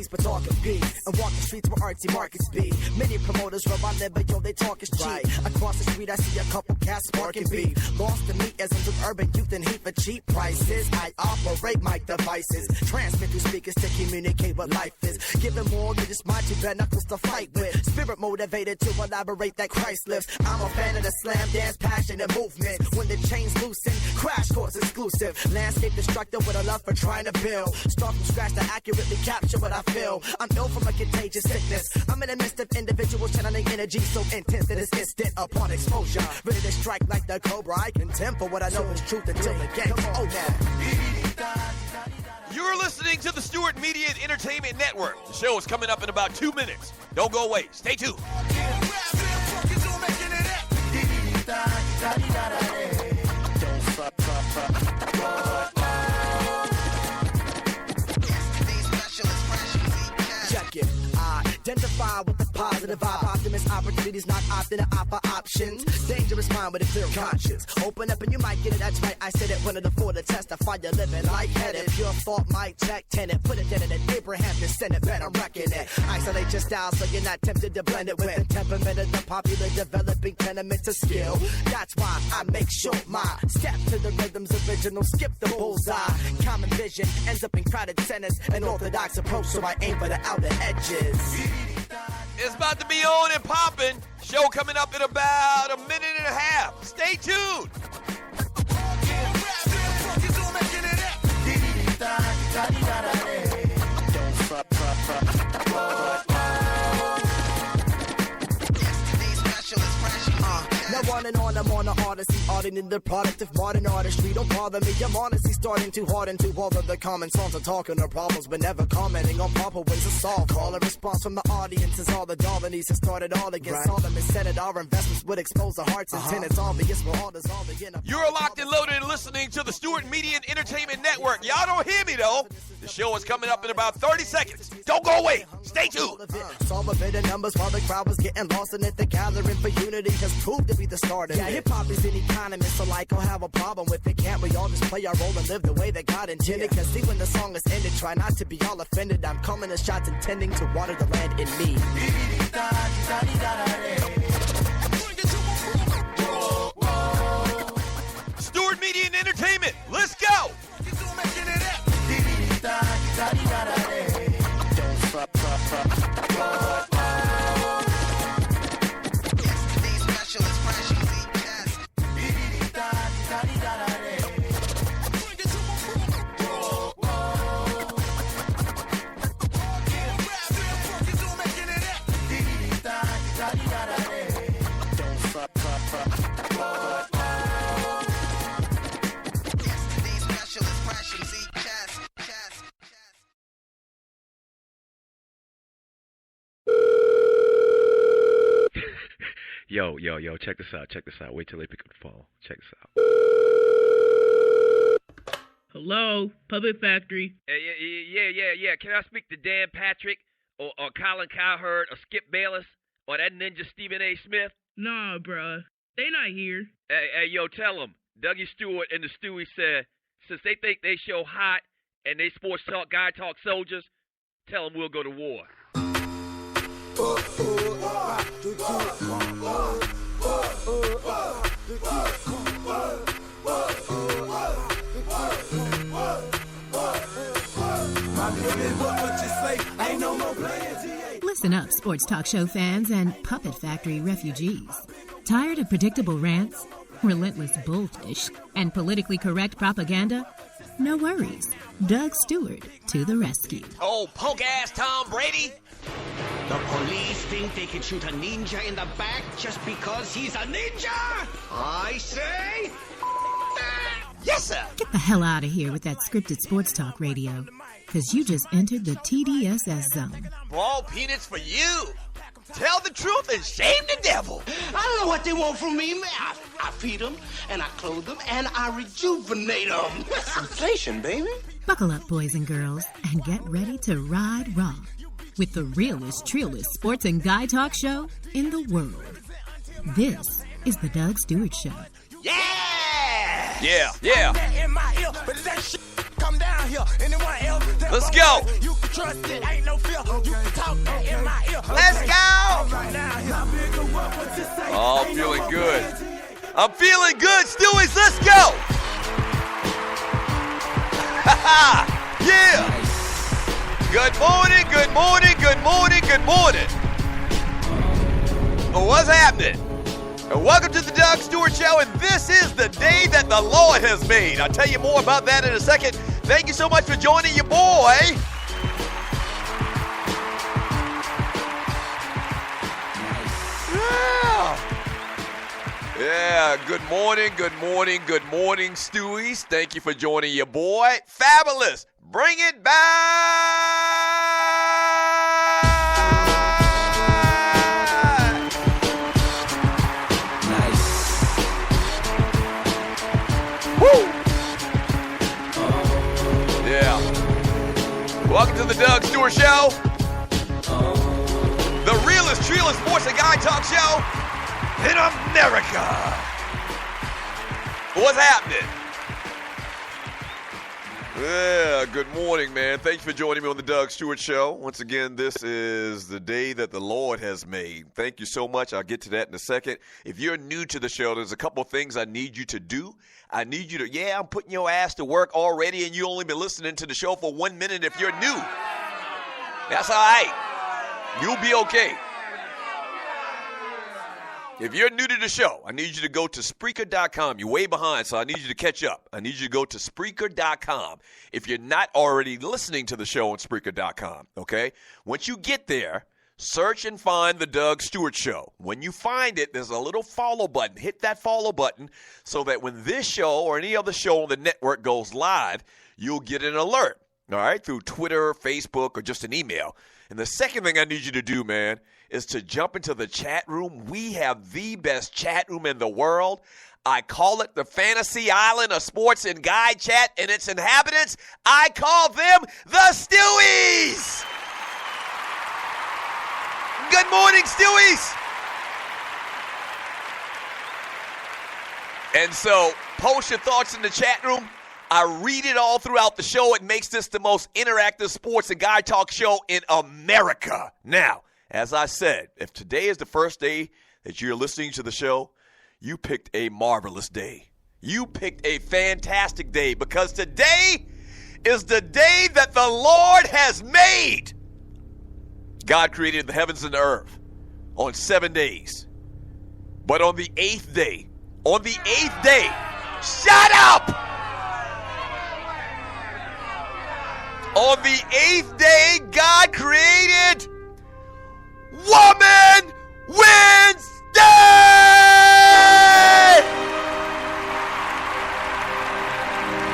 peace, but talking peace. And walk the streets where artsy markets be. Many promoters rub my liver, yo, they talk is cheap. Right. Across the street, I see a couple cats sparking beef. Lost to me as with urban youth and heat for cheap prices. I operate my devices, transmit through speakers to communicate what life is. Giving more than just my two bare knuckles to fight with. Spirit motivated to elaborate that Christ lives. I'm a fan of the slam dance, passion and movement. When the chains loosen, crash course exclusive. Landscape destructive with a love for trying to build. Start from scratch to accurately capture what I feel. I'm ill from a contagious sickness. I'm in the midst of individuals channeling energy so intense that it's instant upon exposure. Ready to strike like the cobra. I contend for what I know is truth until the game. Oh, now. You're listening to the Stewart Media and Entertainment Network. The show is coming up in about 2 minutes. Don't go away. Stay tuned. Check it. Identify with the positive vibe. Optimist opportunities, not often an offer options. Dangerous mind with a clear conscience. Open up and you might get it. That's right, I said it. One of the four to testify. You're living lightheaded. Pure thought, mic check, tenant. Put it dead in it. Abraham descendant, better reckon it. Isolate your style so you're not tempted to blend it with the temperament of the popular developing tenement to skill. That's why I make sure my step to the rhythm's original. Skip the bullseye. Common vision ends up in crowded centers. An orthodox approach, so I aim for the outer edges. It's about to be on and popping. Show coming up in about a minute and a half. Stay tuned. Now on and on, I'm on the odyssey, auditing the product of modern artistry. Don't bother me, I'm honestly starting to harden to all of the common songs are talking of problems, but never commenting on proper ways to solve. Call a response from the audience is all the Darwinies have started all against all them. It said that our investments would expose the hearts and tenants. Obvious we're all dissolving in a... You're locked and loaded and listening to the Stewart Media and Entertainment Network. Y'all don't hear me, though. The show is coming up in about 30 seconds. Don't go away. Stay tuned. Saw a bit of numbers while the crowd was getting lost in it. The gathering for unity has proved to be the start of it. Yeah, hip-hop is an economist, so like I'll have a problem with it. Can't we all just play our role and live the way that God intended? Cause see when the song is ended, try not to be all offended. I'm calling the shots intending to water the land in me. Stewart Media and Entertainment. Let's go. Yo, check this out. Wait till they pick up the phone. Check this out. Hello, Puppet Factory. Yeah. Can I speak to Dan Patrick or Colin Cowherd or Skip Bayless or that ninja Stephen A. Smith? Nah, bruh. They not here. Hey, yo, tell them. Dougie Stewart and the Stewie said, since they think they show hot and they sports talk, guy talk soldiers, tell them we'll go to war. Listen up, sports talk show fans and Puppet Factory refugees. Tired of predictable rants, relentless bullfish, and politically correct propaganda? No worries. Doug Stewart to the rescue. Oh, punk-ass Tom Brady. The police think they can shoot a ninja in the back just because he's a ninja? I say... Yes, sir. Get the hell out of here with that scripted sports talk radio, because you just entered the TDSS zone. Ball peanuts for you. Tell the truth and shame the devil. I don't know what they want from me. I feed them, and I clothe them, and I rejuvenate them. That's inflation, baby. Buckle up, boys and girls, and get ready to ride raw with the realest, trillest sports and guy talk show in the world. This is the Doug Stewart Show. Yeah! Let's go. Let's go! Oh, I'm feeling good. I'm feeling good, Stewies. Let's go! Yeah! Good morning, good morning, good morning, good morning. What's happening? Welcome to the Doug Stewart Show, and this is the day that the Lord has made. I'll tell you more about that in a second. Thank you so much for joining your boy. Yeah, good morning, good morning, good morning, Stewies. Thank you for joining your boy. Fabulous. Bring it back. Nice. Woo. Yeah. Welcome to the Doug Stewart Show. The realest, treeless sports and guy talk show in America. What's happening? Yeah, good morning, man. Thank you for joining me on the Doug Stewart Show. Once again, this is the day that the Lord has made. Thank you so much. I'll get to that in a second. If you're new to the show, there's a couple of things I need you to do. I need you to, I'm putting your ass to work already, and you only been listening to the show for 1 minute if you're new. That's all right. You'll be okay. If you're new to the show, I need you to go to Spreaker.com. You're way behind, so I need you to catch up. I need you to go to Spreaker.com if you're not already listening to the show on Spreaker.com, okay? Once you get there, search and find the Doug Stewart Show. When you find it, there's a little follow button. Hit that follow button so that when this show or any other show on the network goes live, you'll get an alert, all right, through Twitter, Facebook, or just an email. And the second thing I need you to do, man, is to jump into the chat room. We have the best chat room in the world. I call it the Fantasy Island of Sports and Guide Chat, and its inhabitants, I call them the Stewies. Good morning, Stewies. And so, post your thoughts in the chat room. I read it all throughout the show. It makes this the most interactive sports and guy talk show in America. Now, as I said, if today is the first day that you're listening to the show, you picked a marvelous day. You picked a fantastic day because today is the day that the Lord has made. God created the heavens and the earth on 7 days. But on the eighth day, shut up! On the eighth day, God created Woman Wednesday!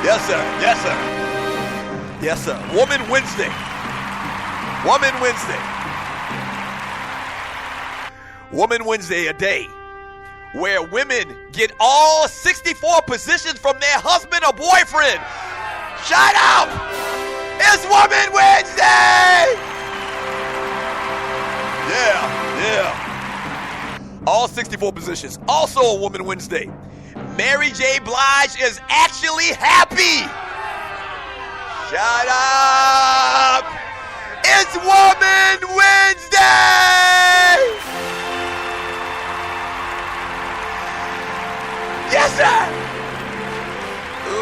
Yes, sir. Yes, sir. Yes, sir. Woman Wednesday. Woman Wednesday. Woman Wednesday, a day where women get all 64 positions from their husband or boyfriend. Shut up! It's Woman Wednesday! Yeah. All 64 positions. Also a Woman Wednesday. Mary J. Blige is actually happy. Shut up! It's Woman Wednesday! Yes, sir!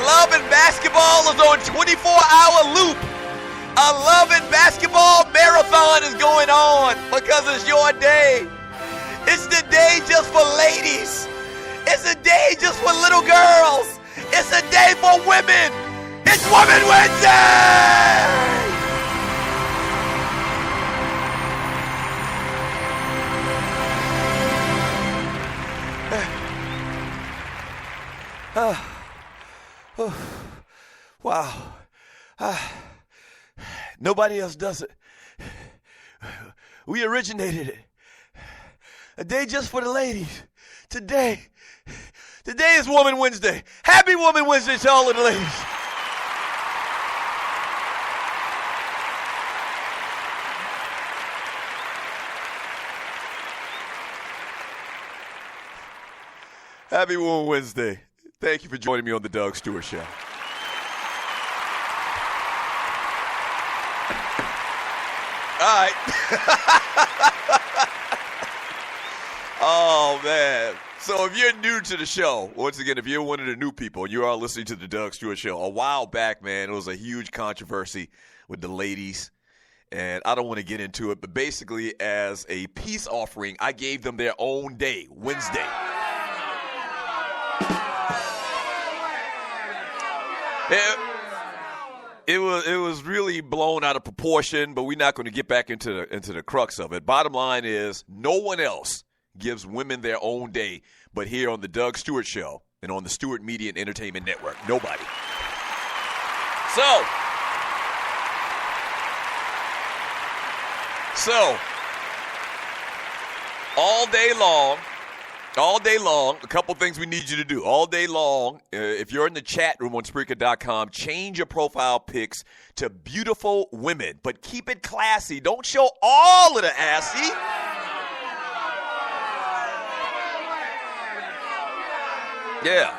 Love and Basketball is on 24-hour loop. A Love and Basketball marathon is going on because it's your day. It's the day just for ladies. It's a day just for little girls. It's a day for women. It's Woman Wednesday! Wow. Nobody else does it. We originated it. A day just for the ladies. Today is Woman Wednesday. Happy Woman Wednesday to all of the ladies. Happy Woman Wednesday. Thank you for joining me on the Doug Stewart Show. right. Oh, man. So if you're new to the show, once again, if you're one of the new people, you are listening to the Doug Stewart Show. A while back, man, it was a huge controversy with the ladies, and I don't want to get into it, but basically as a peace offering, I gave them their own day, Wednesday. It was really blown out of proportion, but we're not going to get back into the crux of it. Bottom line is, no one else gives women their own day but here on the Doug Stewart Show and on the Stewart Media and Entertainment Network. Nobody. So all day long, a couple things we need you to do. All day long, if you're in the chat room on Spreaker.com, change your profile pics to beautiful women, but keep it classy. Don't show all of the assy. Yeah.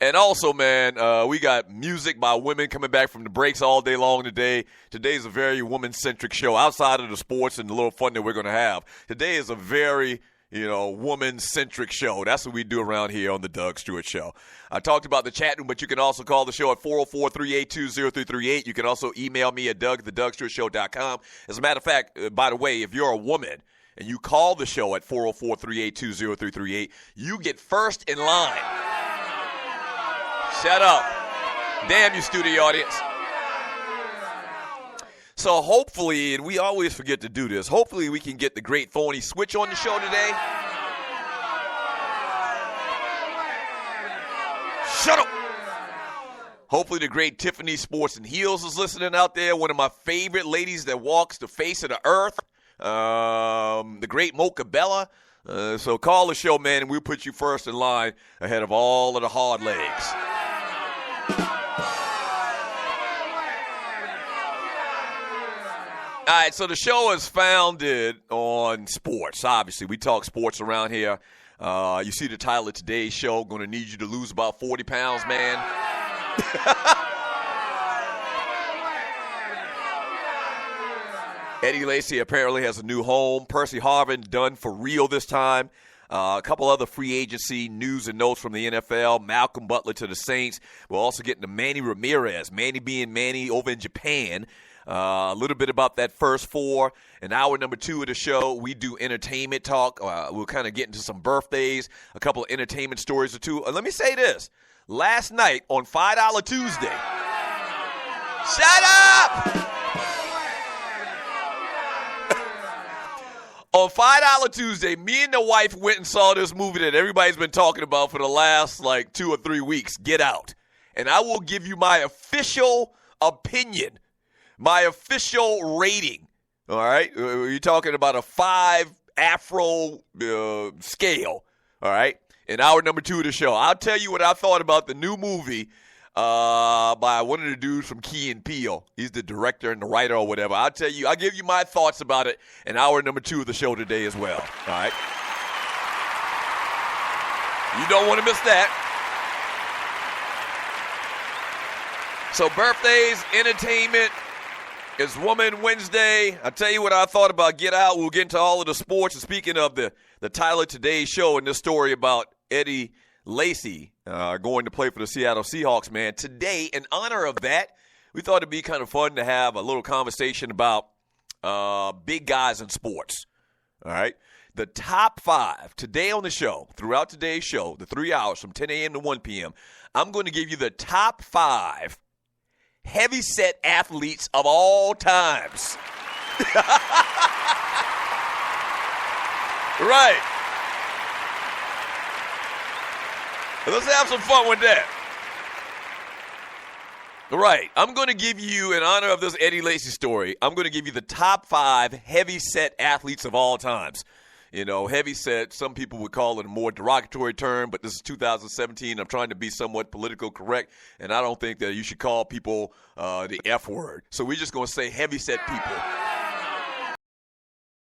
And also, man, we got music by women coming back from the breaks all day long today. Today's a very woman-centric show outside of the sports and the little fun that we're going to have. Today is a very, woman-centric show. That's what we do around here on the Doug Stewart Show. I talked about the chat room, but you can also call the show at 404-382-0338. You can also email me at doug@thedugstewartshow.com. As a matter of fact, by the way, if you're a woman and you call the show at 404-382-0338, you get first in line. Shut up. Damn you, studio audience. So hopefully, and we always forget to do this, hopefully we can get the great Thorny Switch on the show today. Shut up. Hopefully the great Tiffany Sports and Heels is listening out there, one of my favorite ladies that walks the face of the earth. The great Mocha Bella. So call the show, man, and we'll put you first in line ahead of all of the hard legs. All right, so the show is founded on sports. Obviously, we talk sports around here. You see the title of today's show, going to need you to lose about 40 pounds, man. Eddie Lacy apparently has a new home. Percy Harvin done for real this time. A couple other free agency news and notes from the NFL. Malcolm Butler to the Saints. We're also getting to Manny Ramirez. Manny being Manny over in Japan. A little bit about that first four. In hour number 2 of the show, we do entertainment talk. We'll kind of get into some birthdays, a couple of entertainment stories or two. Let me say this. Last night on $5 Tuesday. Shut up! On $5 Tuesday, me and the wife went and saw this movie that everybody's been talking about for the last, 2 or 3 weeks, Get Out. And I will give you my official opinion, my official rating, all right? You're talking about a 5 Afro scale, all right? In hour number 2 of the show. I'll tell you what I thought about the new movie by one of the dudes from Key and Peele. He's the director and the writer or whatever. I'll give you my thoughts about it in hour number 2 of the show today as well. All right? You don't want to miss that. So birthdays, entertainment, it's Woman Wednesday. I'll tell you what I thought about Get Out. We'll get into all of the sports. And speaking of the title of today's show and this story about Eddie Lacy going to play for the Seattle Seahawks, man. Today, in honor of that, we thought it'd be kind of fun to have a little conversation about big guys in sports. All right? The top 5 today on the show, throughout today's show, the 3 hours from 10 a.m. to 1 p.m., I'm going to give you the top 5 heavy-set athletes of all times. Right. Let's have some fun with that. Right. I'm going to give you, in honor of this Eddie Lacy story, I'm going to give you the top 5 heavy-set athletes of all times. You know, heavy-set, some people would call it a more derogatory term, but this is 2017. I'm trying to be somewhat political correct, and I don't think that you should call people the F word. So we're just going to say heavy-set people.